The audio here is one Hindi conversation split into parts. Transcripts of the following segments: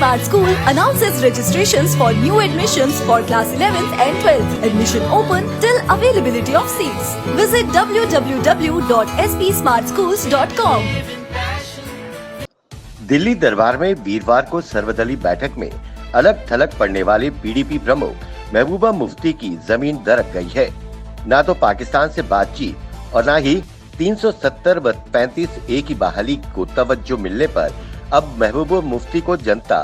Smart School announces registrations for new admissions for class 11th and 12th. Admission open till availability of seats. Visit www.spsmartschools.com. Delhi दरबार में वीरवार को सर्वदलीय बैठक में अलग थलग पड़ने वाले पीडीपी प्रमुख महबूबा मुफ्ती की जमीन दरक गई है। ना तो पाकिस्तान से बातचीत और ना ही 370-35A की बहाली को तवज्जो मिलने पर अब महबूबा मुफ्ती को जनता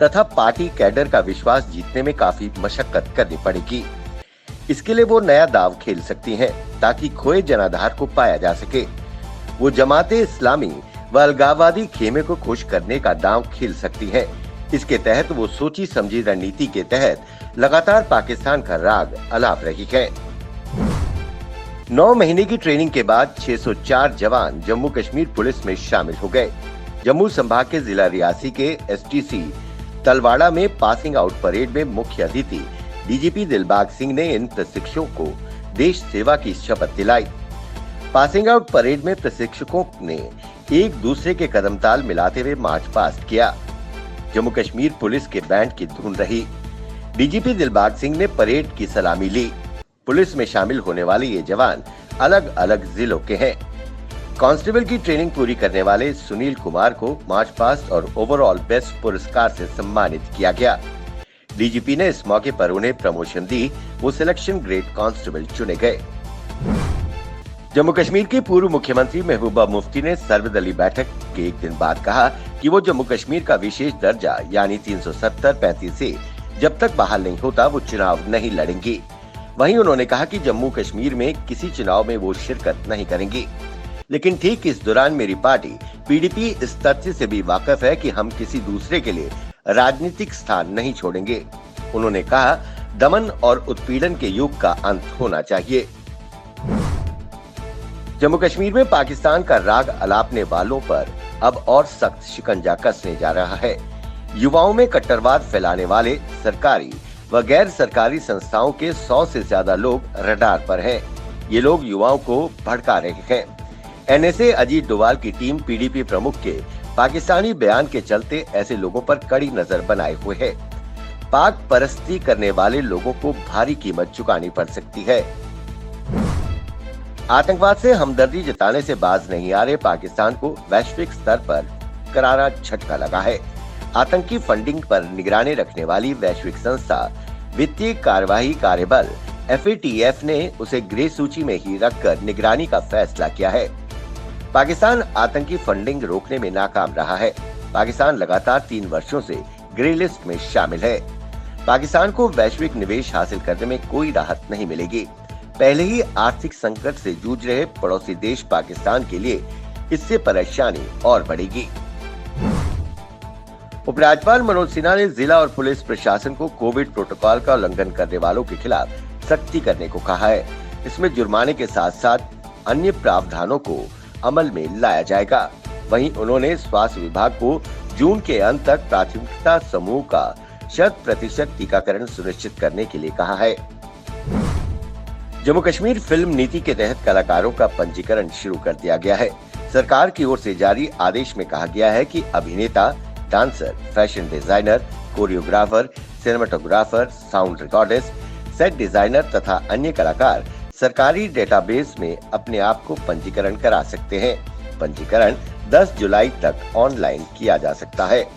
तथा पार्टी कैडर का विश्वास जीतने में काफी मशक्कत करनी पड़ेगी। इसके लिए वो नया दाव खेल सकती हैं ताकि खोए जनाधार को पाया जा सके। वो जमाते इस्लामी व अलगाववादी खेमे को खुश करने का दांव खेल सकती हैं। इसके तहत वो सोची समझी रणनीति के तहत लगातार पाकिस्तान का राग अलाप रही है। 9 महीने की ट्रेनिंग के बाद 604 जवान जम्मू कश्मीर पुलिस में शामिल हो गए। जम्मू संभाग के जिला रियासी के एसटीसी तलवाड़ा में पासिंग आउट परेड में मुख्य अतिथि डीजीपी दिलबाग सिंह ने इन प्रशिक्षुओं को देश सेवा की शपथ दिलाई। पासिंग आउट परेड में प्रशिक्षकों ने एक दूसरे के कदम ताल मिलाते हुए मार्च पास्ट किया। जम्मू कश्मीर पुलिस के बैंड की धुन रही। डीजीपी दिलबाग सिंह ने परेड की सलामी ली। पुलिस में शामिल होने वाले ये जवान अलग अलग जिलों के हैं। कांस्टेबल की ट्रेनिंग पूरी करने वाले सुनील कुमार को मार्च पास्ट और ओवरऑल बेस्ट पुरस्कार से सम्मानित किया गया। डीजीपी ने इस मौके पर उन्हें प्रमोशन दी। वो सिलेक्शन ग्रेड कांस्टेबल चुने गए। जम्मू कश्मीर के पूर्व मुख्यमंत्री महबूबा मुफ्ती ने सर्वदलीय बैठक के एक दिन बाद कहा कि वो जम्मू कश्मीर का विशेष दर्जा यानी 370-35A जब तक बहाल नहीं होता वो चुनाव नहीं लड़ेंगी। वहीं उन्होंने कहा कि जम्मू कश्मीर में किसी चुनाव में वो शिरकत नहीं करेंगी। लेकिन ठीक इस दौरान मेरी पार्टी पीडीपी इस तथ्य से भी वाकिफ है कि हम किसी दूसरे के लिए राजनीतिक स्थान नहीं छोड़ेंगे। उन्होंने कहा दमन और उत्पीड़न के युग का अंत होना चाहिए। जम्मू कश्मीर में पाकिस्तान का राग अलापने वालों पर अब और सख्त शिकंजा कसने जा रहा है। युवाओं में कट्टरवाद फैलाने वाले सरकारी व गैर सरकारी संस्थाओं के 100 से ज्यादा लोग रडार पर हैं। ये लोग युवाओं को भड़का रहे हैं। एनएसए अजीत डोभाल की टीम पीडीपी प्रमुख के पाकिस्तानी बयान के चलते ऐसे लोगों पर कड़ी नजर बनाए हुए है। पाक परस्ती करने वाले लोगों को भारी कीमत चुकानी पड़ सकती है। आतंकवाद से हमदर्दी जताने से बाज नहीं आ रहे पाकिस्तान को वैश्विक स्तर पर करारा झटका लगा है। आतंकी फंडिंग पर निगरानी रखने वाली वैश्विक संस्था वित्तीय कार्यवाही कार्यबल FATF ने उसे ग्रे सूची में ही रखकर निगरानी का फैसला किया है। पाकिस्तान आतंकी फंडिंग रोकने में नाकाम रहा है। पाकिस्तान लगातार 3 वर्षों से ग्रे लिस्ट में शामिल है। पाकिस्तान को वैश्विक निवेश हासिल करने में कोई राहत नहीं मिलेगी। पहले ही आर्थिक संकट से जूझ रहे पड़ोसी देश पाकिस्तान के लिए इससे परेशानी और बढ़ेगी। उपराज्यपाल मनोज सिन्हा ने जिला और पुलिस प्रशासन को कोविड प्रोटोकॉल का उल्लंघन करने वालों के खिलाफ सख्ती करने को कहा है। इसमें जुर्माने के साथ साथ अन्य प्रावधानों को अमल में लाया जाएगा। वहीं उन्होंने स्वास्थ्य विभाग को जून के अंत तक प्राथमिकता समूह का 100% टीकाकरण सुनिश्चित करने के लिए कहा है। जम्मू कश्मीर फिल्म नीति के तहत कलाकारों का पंजीकरण शुरू कर दिया गया है। सरकार की ओर से जारी आदेश में कहा गया है कि अभिनेता, dancer, fashion designer, choreographer, cinematographer, sound recordist, set designer तथा अन्य कलाकार सरकारी डेटाबेस में अपने आप को पंजीकरण करा सकते हैं। पंजीकरण 10 जुलाई तक ऑनलाइन किया जा सकता है।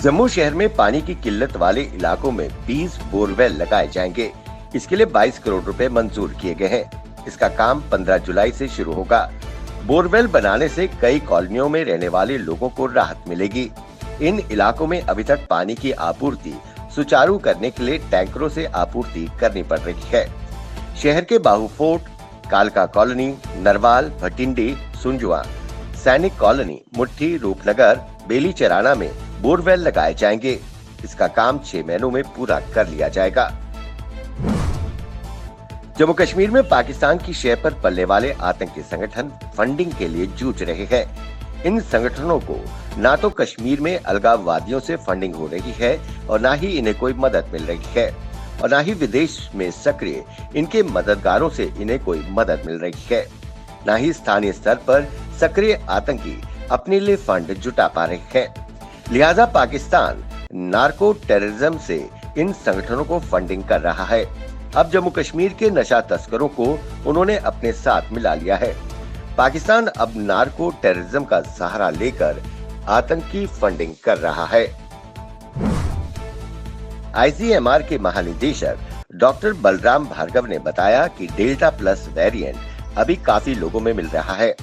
जम्मू शहर में पानी की किल्लत वाले इलाकों में 20 बोरवेल लगाए जाएंगे। इसके लिए 22 करोड़ रुपए मंजूर किए गए हैं। इसका काम 15 जुलाई से शुरू होगा। बोरवेल बनाने से कई कॉलोनियों में रहने वाले लोगों को राहत मिलेगी। इन इलाकों में अभी तक पानी की आपूर्ति सुचारू करने के लिए टैंकरों से आपूर्ति करनी पड़ रही है। शहर के बाहू फोर्ट, कालका कॉलोनी, नरवाल, भटिंडी, सुंजुआ, सैनिक कॉलोनी, मुट्ठी, रूपनगर, बेली चराना में बोरवेल लगाए जाएंगे। इसका काम 6 महीनों में पूरा कर लिया जाएगा। जम्मू कश्मीर में पाकिस्तान की शय पर पलने वाले आतंकी संगठन फंडिंग के लिए जूझ रहे हैं। इन संगठनों को ना तो कश्मीर में अलगाववादियों से फंडिंग हो रही है और ना ही इन्हें कोई मदद मिल रही है और ना ही विदेश में सक्रिय इनके मददगारों से इन्हें कोई मदद मिल रही है। ना ही स्थानीय स्तर पर सक्रिय आतंकी अपने लिए फंड जुटा पा रहे हैं। लिहाजा पाकिस्तान नार्को टेररिज्म से इन संगठनों को फंडिंग कर रहा है। अब जम्मू कश्मीर के नशा तस्करों को उन्होंने अपने साथ मिला लिया है। पाकिस्तान अब नार्को टेररिज्म का सहारा लेकर आतंकी फंडिंग कर रहा है। आईसीएमआर के महानिदेशक डॉक्टर बलराम भार्गव ने बताया कि डेल्टा प्लस वेरिएंट अभी काफी लोगों में मिल रहा है।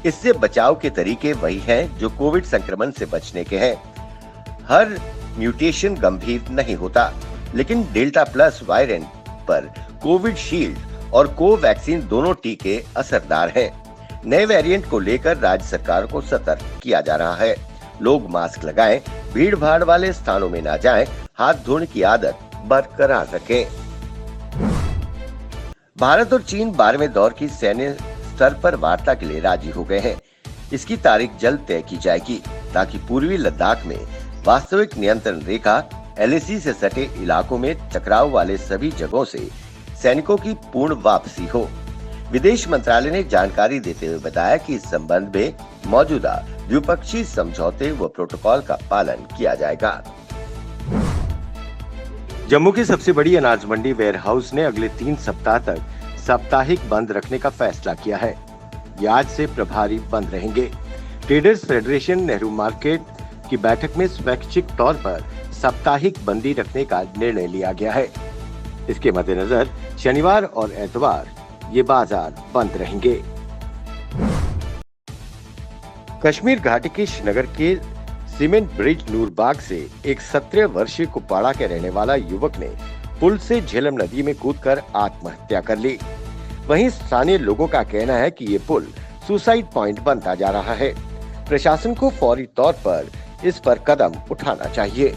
इससे बचाव के तरीके वही हैं जो कोविड संक्रमण से बचने के हैं। हर म्यूटेशन गंभीर नहीं होता, लेकिन डेल्टा प्लस वेरिएंट पर कोविड शील्ड और कोवैक्सीन दोनों टीके असरदार हैं। नए वेरिएंट को लेकर राज्य सरकार को सतर्क किया जा रहा है। लोग मास्क लगाएं, भीड़ भाड़ वाले स्थानों में ना जाएं, हाथ धोने की आदत बरकरार रखें। भारत और चीन 12वें दौर की सैन्य स्तर पर वार्ता के लिए राजी हो गए हैं। इसकी तारीख जल्द तय की जाएगी ताकि पूर्वी लद्दाख में वास्तविक नियंत्रण रेखा LAC से सटे इलाकों में टकराव वाले सभी जगहों से सैनिकों की पूर्ण वापसी हो। विदेश मंत्रालय ने जानकारी देते हुए बताया कि इस संबंध में मौजूदा द्विपक्षीय समझौते व प्रोटोकॉल का पालन किया जाएगा। जम्मू की सबसे बड़ी अनाज मंडी वेयर हाउस ने अगले 3 सप्ताह तक साप्ताहिक बंद रखने का फैसला किया है। ये आज से प्रभारी बंद रहेंगे। ट्रेडर्स फेडरेशन नेहरू मार्केट की बैठक में स्वैच्छिक तौर पर साप्ताहिक बंदी रखने का निर्णय लिया गया है। इसके मद्देनजर शनिवार और एतवार ये बाजार बंद रहेंगे। कश्मीर घाटी के श्रीनगर के सीमेंट ब्रिज नूरबाग से एक 17 वर्षीय कुपवाड़ा के रहने वाला युवक ने पुल से झेलम नदी में कूदकर आत्महत्या कर ली। वहीं स्थानीय लोगों का कहना है कि ये पुल सुसाइड पॉइंट बनता जा रहा है। प्रशासन को फौरी तौर पर इस पर कदम उठाना चाहिए।